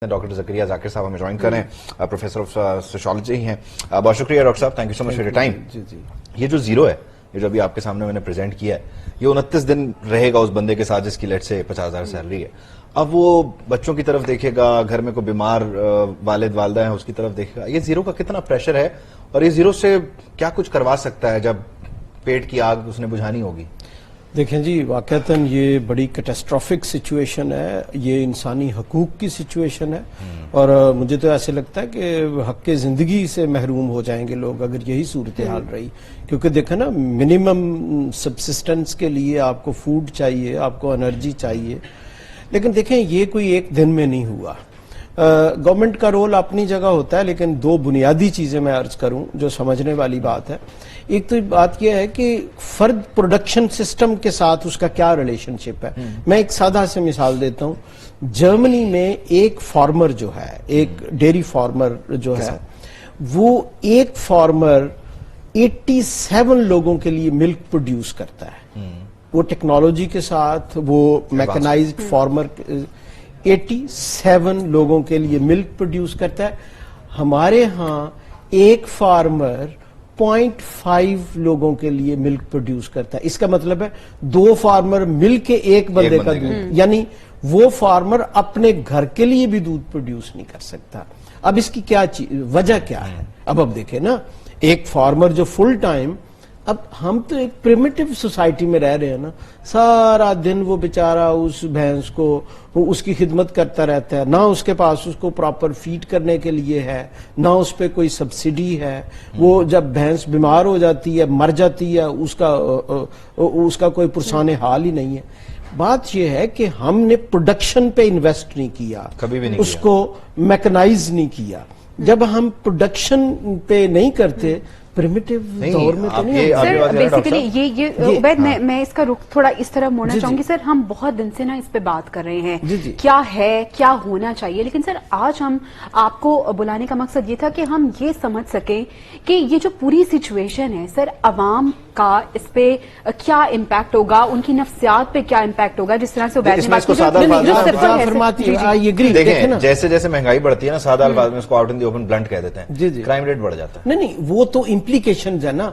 Doctor زکریا ذاکر صاحب ہمیں join کریں، پروفیسر آف سوشالوجی ہیں. بہت شکریہ ڈاکٹر صاحب، thank you so much for your time. یہ جو زیرو ہے، یہ جو ابھی آپ کے سامنے میں نے پریزنٹ کیا ہے، یہ 29 دن رہے گا اس بندے کے ساتھ جس کی لیٹ سے 50,000 سیلری ہے. اب وہ بچوں کی طرف دیکھے گا، گھر میں کوئی بیمار والد والدہ ہیں اس کی طرف دیکھے گا. یہ زیرو کا کتنا پریشر ہے اور یہ زیرو سے کیا کچھ کروا سکتا ہے جب پیٹ کی آگ اس نے بجھانی ہوگی؟ دیکھیں جی، واقعتاً یہ بڑی کیٹاسٹرافک سچویشن ہے، یہ انسانی حقوق کی سچویشن ہے، اور مجھے تو ایسے لگتا ہے کہ حق زندگی سے محروم ہو جائیں گے لوگ اگر یہی صورتحال رہی. کیونکہ دیکھیں نا، منیمم سبسسٹنس کے لیے آپ کو فوڈ چاہیے، آپ کو انرجی چاہیے. لیکن دیکھیں یہ کوئی ایک دن میں نہیں ہوا. گورنمنٹ کا رول اپنی جگہ ہوتا ہے، لیکن دو بنیادی چیزیں میں عرض کروں جو سمجھنے والی بات ہے. ایک تو بات یہ ہے کہ فرد پروڈکشن سسٹم کے ساتھ اس کا کیا ریلیشن شپ ہے. میں ایک سادہ سے مثال دیتا ہوں. جرمنی میں ایک فارمر جو ہے، ایک ڈیری فارمر جو ہے، وہ ایک فارمر 87 لوگوں کے لیے ملک پروڈیوس کرتا ہے. وہ ٹیکنالوجی کے ساتھ، وہ میکنائزڈ فارمر 87 لوگوں کے لیے ملک پروڈیوس کرتا ہے. ہمارے ہاں ایک فارمر 0.5 لوگوں کے لیے ملک پروڈیوس کرتا ہے. اس کا مطلب ہے 2 فارمر مل کے ایک بندے کا دودھ، یعنی وہ فارمر اپنے گھر کے لیے بھی دودھ پروڈیوس نہیں کر سکتا. اب اس کی کیا وجہ کیا ہے؟ اب دیکھیں نا، ایک فارمر جو فل ٹائم، اب ہم تو ایک پریمیٹیو سوسائٹی میں رہ رہے ہیں نا، سارا دن وہ بیچارہ اس بھینس کو اس کی خدمت کرتا رہتا ہے، نہ اس کے پاس اس کو پراپر فیڈ کرنے کے لیے ہے، نہ اس پہ کوئی سبسڈی ہے. وہ جب بھینس بیمار ہو جاتی ہے، مر جاتی ہے، اس کا کوئی پرسان حال ہی نہیں ہے. بات یہ ہے کہ ہم نے پروڈکشن پہ انویسٹ نہیں کیا، کبھی بھی نہیں اس کو میکنائز نہیں کیا. جب ہم پروڈکشن پہ نہیں کرتے، پریمیٹیو دور میں تو نہیں. سر بیسیکلی یہ عبید، میں اس کا رخ تھوڑا اس طرح موڑنا چاہوں گی. سر ہم بہت دن سے نا اس پہ بات کر رہے ہیں کیا ہے، کیا ہونا چاہیے. لیکن سر آج ہم آپ کو بلانے کا مقصد یہ تھا کہ ہم یہ سمجھ سکیں کہ یہ جو پوری سچویشن ہے سر، عوام کا اس پہ کیا امپیکٹ ہوگا، ان کی نفسیات پہ کیا امپیکٹ ہوگا. جس طرح سے عبید نے بات کی، دیکھیں جیسے جیسے مہنگائی بڑھتی ہے نا، سادہ الفاظ میں اس کو out in the open blunt کہہ دیتے ہیں، کرائم ریٹ بڑھ جاتا ہے. نہیں، وہ تو امپلیکیشنز ہے نا.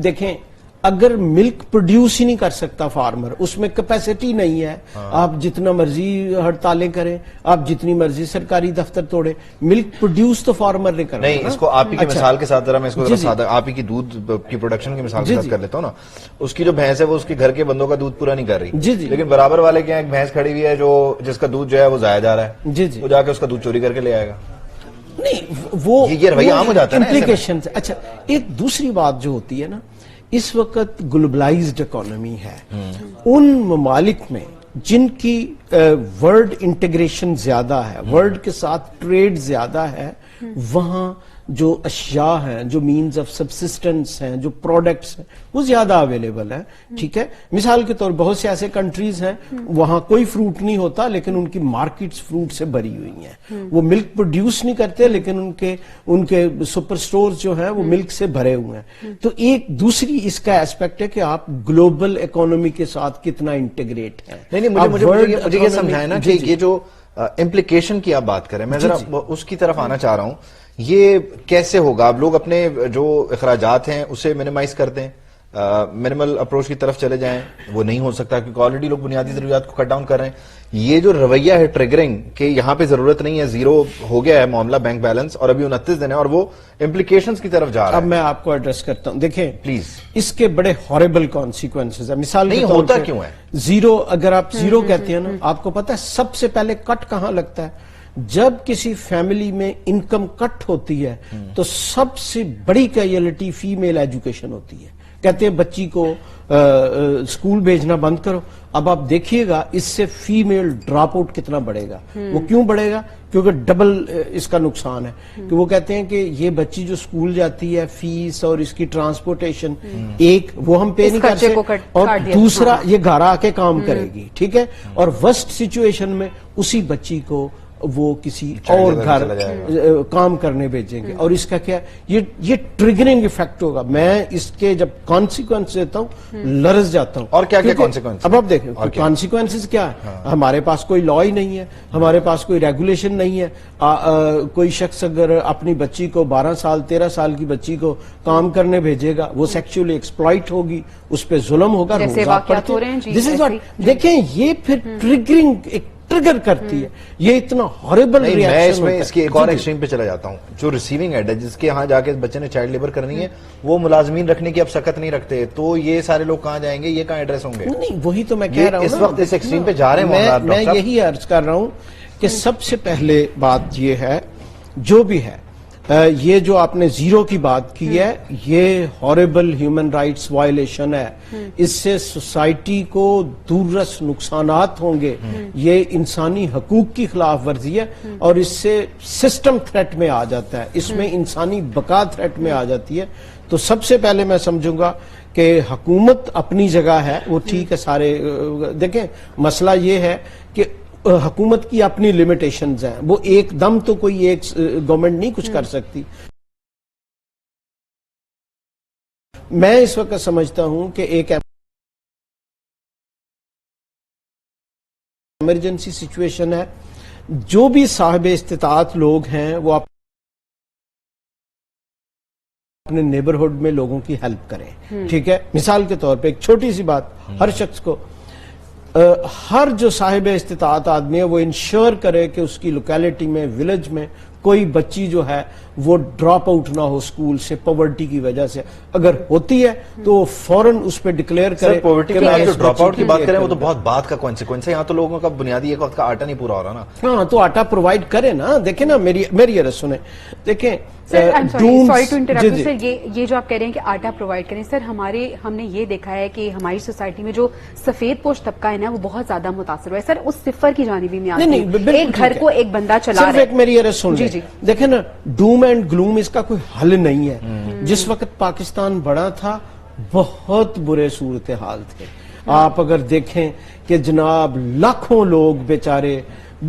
دیکھیں، اگر ملک پروڈیوس ہی نہیں کر سکتا فارمر، اس میں کیپیسٹی نہیں ہے، آپ جتنا مرضی ہڑتالیں کریں، آپ جتنی مرضی سرکاری دفتر توڑیں، ملک پروڈیوس تو فارمر نے کرنا. نہیں، اس کو آپ ہی کی مثال کے ساتھ ذرا میں اس کو سادہ آپ ہی کی دودھ کی پروڈکشن کی مثال کے ساتھ کر لیتا ہوں نا. اس کی جو بھینس ہے وہ اس کے گھر کے بندوں کا دودھ پورا نہیں کر رہی، لیکن برابر والے کے یہاں ایک بھینس کھڑی ہوئی ہے جس کا دودھ جو ہے وہ ضائع جا رہا ہے، وہ جا کے اس کا دودھ چوری کر کے لے آئے گا. نہیں، وہ یہ رویہ عام ہو جاتا ہے نا امپلیکیشن. اچھا، ایک دوسری بات جو ہوتی ہے نا، اس وقت گلوبلائزڈ اکانومی ہے. ان ممالک میں جن کی ورلڈ انٹیگریشن زیادہ ہے، ورلڈ کے ساتھ ٹریڈ زیادہ ہے، وہاں جو اشیاء ہیں، جو مینز آف سبسسٹنس ہیں، جو پروڈکٹس ہیں، وہ زیادہ اویلیبل ہیں. ٹھیک ہے، مثال کے طور بہت سے ایسے کنٹریز ہیں وہاں کوئی فروٹ نہیں ہوتا، لیکن ان کی مارکیٹس فروٹ سے بھری ہوئی ہیں. وہ ملک پروڈیوس نہیں کرتے، لیکن ان کے سپر سٹورز جو ہیں وہ ملک سے بھرے ہوئے ہیں. تو ایک دوسری اس کا ایسپیکٹ ہے کہ آپ گلوبل اکانومی کے ساتھ کتنا انٹیگریٹ ہیں. نہیں، مجھے یہ سمجھائیں نا کہ یہ جو امپلیکیشن کی آپ بات کریں، میں ذرا اس کی طرف آنا چاہ رہا ہوں. یہ کیسے ہوگا؟ آپ لوگ اپنے جو اخراجات ہیں اسے منیمائز کر دیں، منیمل اپروچ کی طرف چلے جائیں. وہ نہیں ہو سکتا کیونکہ آلریڈی لوگ بنیادی ضروریات کو کٹ ڈاؤن کر رہے ہیں. یہ جو رویہ ہے ٹریگرنگ کہ یہاں پہ ضرورت نہیں ہے، زیرو ہو گیا ہے معاملہ بینک بیلنس اور ابھی 29 دن ہے اور وہ امپلیکیشنز کی طرف جا رہا ہے. اب میں آپ کو ایڈریس کرتا ہوں. دیکھیں پلیز، اس کے بڑے ہارریبل کانسیکوینسز ہیں. مثال نہیں ہوتا کیوں ہے زیرو؟ اگر آپ زیرو کہتے ہیں نا، آپ کو پتا ہے سب سے پہلے کٹ کہاں لگتا ہے؟ جب کسی فیملی میں انکم کٹ ہوتی ہے تو سب سے بڑی کیجویلٹی فیمیل ایجوکیشن ہوتی ہے. کہتے ہیں بچی کو اسکول بھیجنا بند کرو. اب آپ دیکھیے گا اس سے فیمیل ڈراپ آؤٹ کتنا بڑھے گا. وہ کیوں بڑھے گا؟ کیونکہ ڈبل اس کا نقصان ہے. کہ وہ کہتے ہیں کہ یہ بچی جو اسکول جاتی ہے، فیس اور اس کی ٹرانسپورٹیشن، ایک وہ ہم پے نہیں کرتے، اور دوسرا یہ گھر آ کے کام کرے گی. ٹھیک ہے، اور ورسٹ سچویشن میں اسی بچی کو وہ کسی اور گھر کام کرنے بھیجیں گے. اور اس کا کیا یہ ٹریگرنگ ایفیکٹ ہوگا. میں اس کے جب کانسیکوینس دیتا ہوں لرز جاتا ہوں. اور کیا کیا کانسیکوینس؟ اب آپ دیکھیں کانسیکوینسز کیا ہے. ہمارے پاس کوئی لا ہی نہیں ہے, ہمارے پاس کوئی ریگولیشن نہیں ہے. کوئی شخص اگر اپنی بچی کو 12 سال 13 سال کی بچی کو کام کرنے بھیجے گا, وہ سیکچولی ایکسپلائٹ ہوگی, اس پہ ظلم ہوگا. دیکھیں یہ پھر ٹریگرنگ ایک ٹریگر کرتی ہے. یہ اتنا ہاربل ریئیکشن میں اس میں اس کی ایک اور ایکسٹریم پہ چلا جاتا ہوں. جو ریسیونگ ایڈ ہے, جس کے ہاں جا کے بچے نے چائلڈ لیبر کرنی ہے, وہ ملازمین رکھنے کی اب سخت نہیں رکھتے, تو یہ سارے لوگ کہاں جائیں گے, یہ کہاں ایڈریس ہوں گے؟ نہیں وہی تو میں کہہ رہا ہوں, اس وقت اس ایکسٹریم پہ جا رہے ہیں. میں یہی عرض کر رہا ہوں کہ سب سے پہلے بات یہ ہے, جو بھی ہے یہ جو آپ نے زیرو کی بات کی ہے, یہ ہاربل ہیومن رائٹس وائلیشن ہے. اس سے سوسائٹی کو دوررس نقصانات ہوں گے. یہ انسانی حقوق کی خلاف ورزی ہے, اور اس سے سسٹم تھریٹ میں آ جاتا ہے, اس میں انسانی بقا تھریٹ میں آ جاتی ہے. تو سب سے پہلے میں سمجھوں گا کہ حکومت اپنی جگہ ہے, وہ ٹھیک ہے. سارے دیکھیں مسئلہ یہ ہے کہ حکومت کی اپنی لمیٹیشنز ہیں, وہ ایک دم تو کوئی ایک گورنمنٹ نہیں کچھ کر سکتی. میں اس وقت سمجھتا ہوں کہ ایک ایمرجنسی سچویشن ہے. جو بھی صاحب استطاعت لوگ ہیں وہ اپنے نیبرہڈ میں لوگوں کی ہیلپ کریں. ٹھیک ہے, مثال کے طور پہ ایک چھوٹی سی بات, ہر شخص کو, ہر جو صاحب استطاعت آدمی ہے وہ انشور کرے کہ اس کی لوکیلٹی میں, ولیج میں کوئی بچی جو ہے وہ ڈراپ آؤٹ نہ ہو اسکول سے پاورٹی کی وجہ سے. اگر ہوتی ہے تو فوراً اس پہ ڈکلیئر کرے. پاورٹی کی ڈراپ آؤٹ کی بات کریں, وہ تو بہت بات کا کانسیکوینس ہے. یہاں تو لوگوں کا بنیادی ایک وقت کا آٹا نہیں پورا ہو رہا نا. ہاں تو آٹا پرووائڈ کرے نا. دیکھیں نا, میری عرض سنیں. دیکھیں سوری ٹو انٹرپٹ سر, یہ جو آپ کہہ رہے ہیں کہ آٹا پرووائڈ کریں, سر ہم نے یہ دیکھا ہے کہ ہماری سوسائٹی میں جو سفید پوش طبقہ ہے نا وہ بہت زیادہ متاثر ہوا ہے. سر اس صفر کی جانب میں آتے ہیں, ایک گھر کو ایک بندہ چلا رہا ہے. میری عرض سن لیں. دیکھیں نا, ڈوم اینڈ گلوم اس کا کوئی حل نہیں ہے. جس وقت پاکستان بڑا تھا بہت برے صورتحال تھے. آپ اگر دیکھیں کہ جناب لاکھوں لوگ بیچارے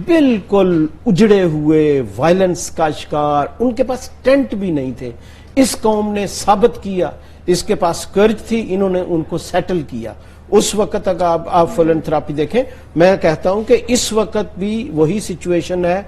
بالکل اجڑے ہوئے, وائلنس کا شکار, ان کے پاس ٹینٹ بھی نہیں تھے. اس قوم نے ثابت کیا, اس کے پاس قرض تھی, انہوں نے ان کو سیٹل کیا. اس وقت اگر آپ فلنتھراپی دیکھیں, میں کہتا ہوں کہ اس وقت بھی وہی سچویشن ہے.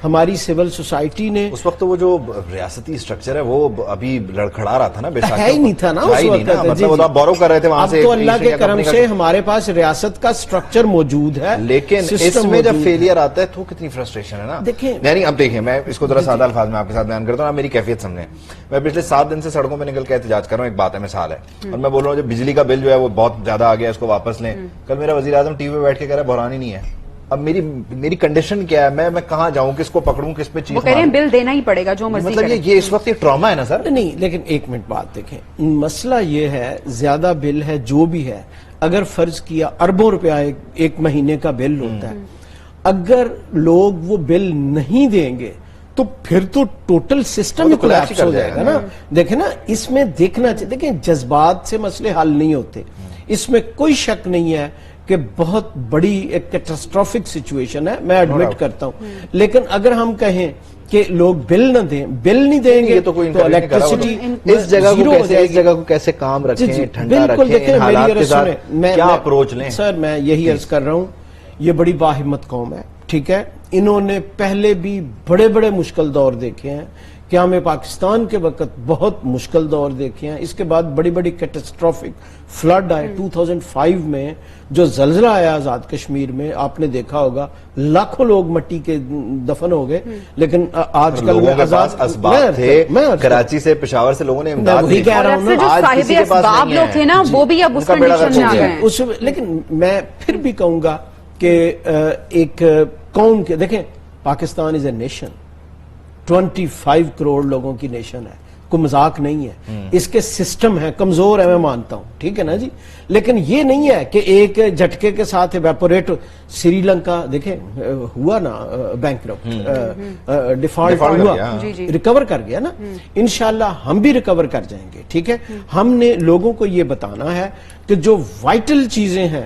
ہماری سول سوسائٹی نے اس وقت وہ جو ریاستی سٹرکچر ہے وہ ابھی لڑکھڑا رہا تھا نا, ہے ہی نہیں تھا نا اس وقت. مطلب وہ بورو کر رہے تھے وہاں سے. اب تو اللہ کے کرم سے ہمارے پاس ریاست کا سٹرکچر موجود ہے, لیکن اس میں جب فیلئر آتا ہے تو کتنی فرسٹریشن ہے نا. یعنی اب دیکھیں, میں اس کو ذرا سادہ الفاظ میں آپ کے ساتھ بیان کرتا ہوں, آپ میری کیفیت سمجھیں. میں پچھلے 7 دن سے سڑکوں پہ نکل کے احتجاج کر رہا ہوں. ایک بات ہے, مثال ہے, اور میں بول رہا ہوں جو بجلی کا بل جو ہے وہ بہت زیادہ آ گیا, اس کو واپس لیں. کل میرا وزیر اعظم ٹی وی پہ بیٹھ کے کہہ رہا ہے بحران ہی نہیں ہے. اب میری کنڈیشن کیا ہے, میں کہاں جاؤں, کس کو پکڑوں, کس پہ چیز. وہ کہہ رہے ہیں بل دینا ہی پڑے گا جو مرضی. مطلب یہ اس وقت یہ ٹراما ہے نا سر. نہیں, لیکن ایک منٹ بات دیکھیں, مسئلہ یہ ہے زیادہ بل ہے جو بھی ہے, اگر فرض کیا اربوں روپیہ ایک مہینے کا بل ہوتا ہے, اگر لوگ وہ بل نہیں دیں گے تو پھر تو ٹوٹل سسٹم ہی کولیپس ہو جائے گا نا. دیکھیں نا, اس میں دیکھنا چاہیے. دیکھیں جذبات سے مسئلے حل نہیں ہوتے, اس میں کوئی شک نہیں ہے کہ بہت بڑی ایک کیٹاسٹرافک سچویشن ہے, میں ایڈمٹ کرتا ہوں. لیکن اگر ہم کہیں کہ لوگ بل نہ دیں, بل نہیں دیں گے تو الیکٹریسٹی اس جگہ کو کیسے کام رکھیں, ٹھنڈا رکھیں, حالات کے ساتھ کیا اپروچ لیں. سر میں یہی عرض کر رہا ہوں, یہ بڑی باہمت قوم ہے. ٹھیک ہے, انہوں نے پہلے بھی بڑے بڑے مشکل دور دیکھے ہیں. قیام پاکستان کے وقت بہت مشکل دور دیکھے ہیں. اس کے بعد بڑی بڑی کیٹاسٹرافک فلڈ آئے. 2005 میں جو زلزلہ آیا آزاد کشمیر میں, آپ نے دیکھا ہوگا لاکھوں لوگ مٹی کے دفن ہو گئے. لیکن آج کل لوگوں کے پاس اسباب تھے, کراچی سے پشاور سے لوگوں نے امداد وہی کہہ رہا ہوں نا, آج کسی کے پاس نہیں ہے. تھے نا وہ بھی اب اس کنڈیشن میں آ گئے. لیکن میں پھر بھی کہوں گا کہ ایک قوم کے, دیکھیں پاکستان از اے نیشن, 25 کروڑ لوگوں کی نیشن ہے, کوئی مذاق نہیں ہے. اس کے سسٹم ہے, کمزور ہے, میں مانتا ہوں, ٹھیک ہے نا جی. لیکن یہ نہیں ہے کہ ایک جھٹکے کے ساتھ ایویپوریٹ. سری لنکا دیکھیں ہوا نا بینکرپٹ, ڈیفالٹ ہوا, ریکور کر گیا نا. انشاءاللہ ہم بھی ریکور کر جائیں گے. ٹھیک ہے, ہم نے لوگوں کو یہ بتانا ہے کہ جو وائٹل چیزیں ہیں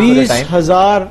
20,000